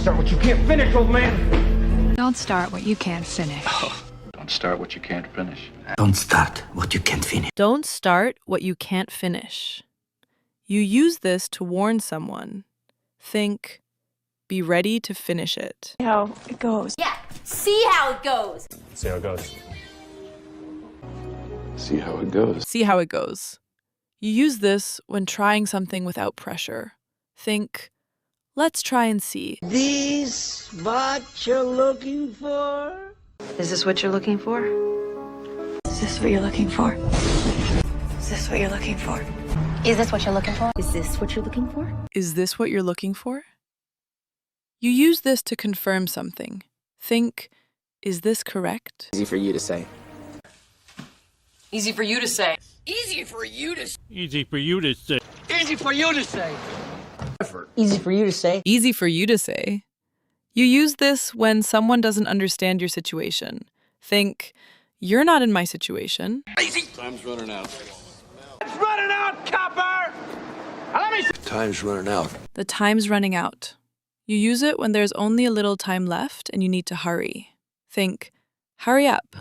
start what you can't finish, old man. Don't start what you can't finish. Don't start what you can't finish. Don't start what you can't finish. Don't start what you can't finish. You use this to warn someone. Think, be ready to finish it. How it goes. Yeah, see how it goes. See how it goes. See how it goes. See how it goes. You use this when trying something without pressure. Think, let's try and see. This what you're looking for? Is this what you're looking for? Is this what you're looking for? Is this what you're looking for? Is this what you're looking for? Is this what you're looking for? Is this what you're looking for? You use this to confirm something. Think, is this correct? Easy for you to say. Easy for you to say. Easy for you to say. Easy for you to say. Easy for you to say. Easy for you to say. Easy for you to say. You use this when someone doesn't understand your situation. Think, you're not in my situation. Time's running out. It's running out, copper! Let me Time's running out. The time's running out. You use it when there's only a little time left and you need to hurry. Think, hurry up.